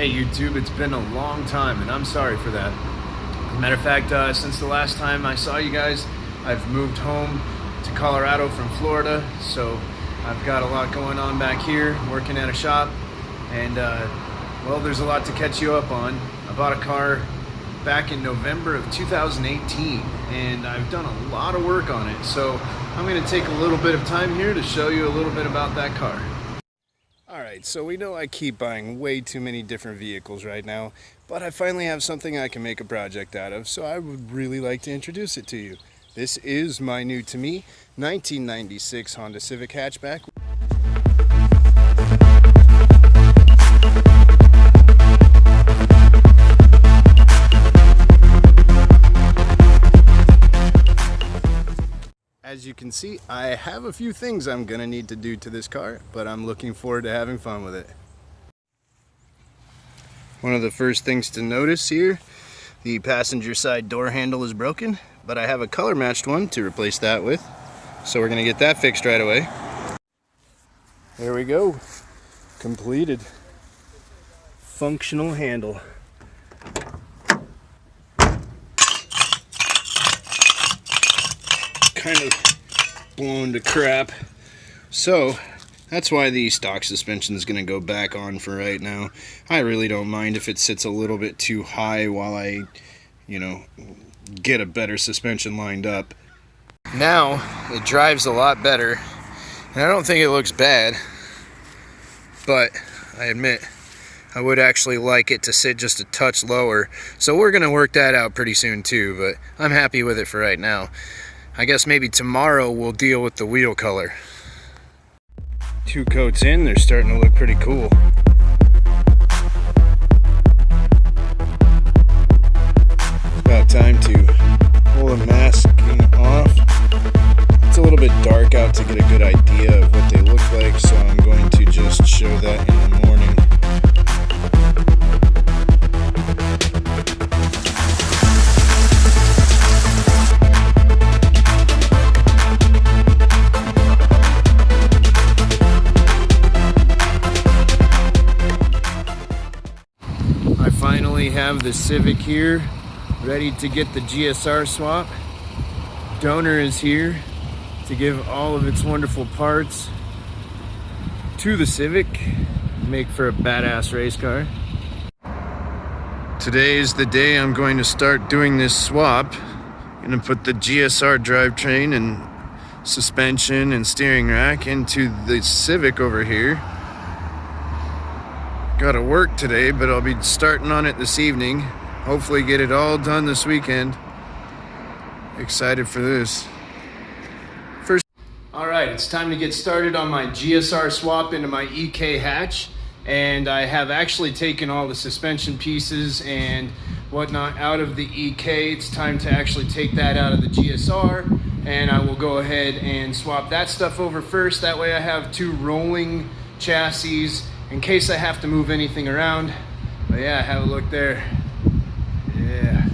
Hey YouTube, it's been a long time and I'm sorry for that. As a matter of fact, since the last time I saw you guys, I've moved home to Colorado from Florida, so I've got a lot going on back here, working at a shop, and well, there's a lot to catch you up on. I bought a car back in November of 2018 and I've done a lot of work on it, so I'm going to take a little bit of time here to show you a little bit about that car. Alright, so we know I keep buying way too many different vehicles right now, but I finally have something I can make a project out of, so I would really like to introduce it to you. This is my new to me 1996 Honda Civic hatchback. As you can see, I have a few things I'm gonna need to do to this car, but I'm looking forward to having fun with it. One of the first things to notice here, the passenger side door handle is broken, but I have a color matched one to replace that with. So we're gonna get that fixed right away. There we go, completed. Functional handle. Kind of blown to crap, so that's why the stock suspension is going to go back on for right now. I really don't mind if it sits a little bit too high while I, get a better suspension lined up. Now it drives a lot better, and I don't think it looks bad, but I admit I would actually like it to sit just a touch lower, so we're going to work that out pretty soon too, but I'm happy with it for right now. I guess maybe tomorrow we'll deal with the wheel color. 2 coats in, they're starting to look pretty cool. It's about time to pull the masking off. It's a little bit dark out to get a good idea of what they look like, so I'm going to just show that in the morning. Finally have the Civic here, ready to get the GSR swap. Donor is here to give all of its wonderful parts to the Civic, make for a badass race car. Today is the day I'm going to start doing this swap. I'm going to put the GSR drivetrain and suspension and steering rack into the Civic over here. Gotta work today, but I'll be starting on it this evening. Hopefully get it all done this weekend. Excited for this. Alright, it's time to get started on my GSR swap into my EK hatch. And I have actually taken all the suspension pieces and whatnot out of the EK. It's time to actually take that out of the GSR. And I will go ahead and swap that stuff over first. That way I have 2 rolling chassis in case I have to move anything around. But yeah, have a look there. Yeah,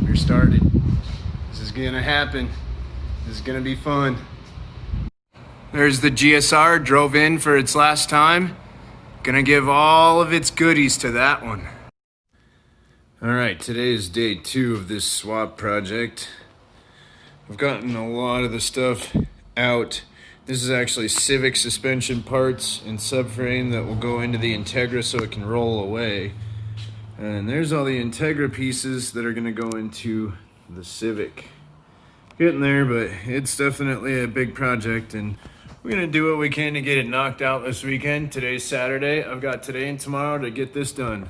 we're started. This is gonna happen. This is gonna be fun. There's the GSR, drove in for its last time. Gonna give all of its goodies to that one. All right, today is day 2 of this swap project. I've gotten a lot of the stuff out. This is actually Civic suspension parts and subframe that will go into the Integra so it can roll away. And there's all the Integra pieces that are gonna go into the Civic. Getting there, but it's definitely a big project, and we're gonna do what we can to get it knocked out this weekend. Today's Saturday. I've got today and tomorrow to get this done.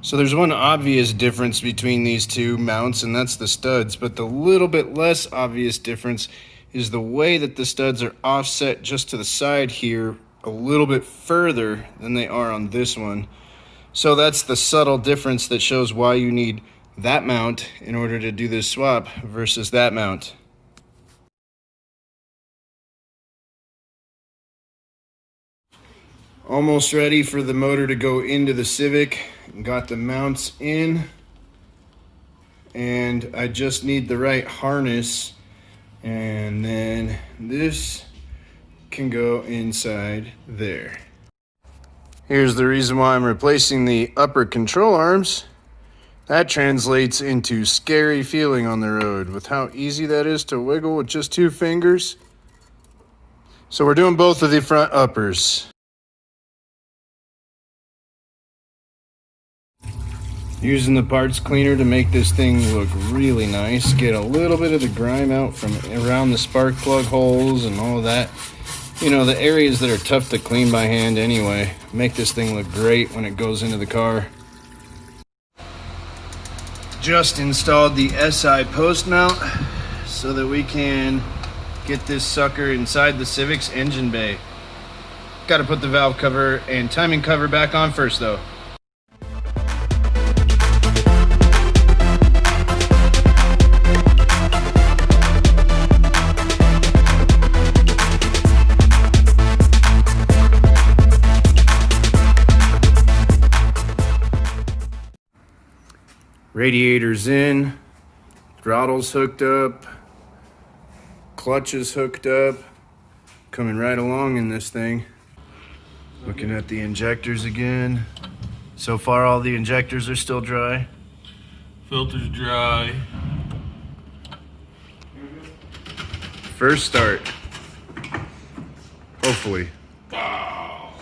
So there's one obvious difference between these 2 mounts, and that's the studs, but the little bit less obvious difference is the way that the studs are offset just to the side here a little bit further than they are on this one. So that's the subtle difference that shows why you need that mount in order to do this swap versus that mount. Almost ready for the motor to go into the Civic. Got the mounts in, and I just need the right harness. And then this can go inside there. Here's the reason why I'm replacing the upper control arms. That translates into scary feeling on the road with how easy that is to wiggle with just 2 fingers. So we're doing both of the front uppers. Using the parts cleaner to make this thing look really nice. Get a little bit of the grime out from around the spark plug holes and all that. You know, the areas that are tough to clean by hand anyway. Make this thing look great when it goes into the car. Just installed the SI post mount so that we can get this sucker inside the Civic's engine bay. Got to put the valve cover and timing cover back on first though. Radiator's in, throttle's hooked up, clutch is hooked up, coming right along in this thing. Looking at the injectors again. So far all the injectors are still dry. Filter's dry. First start. Hopefully. Oh,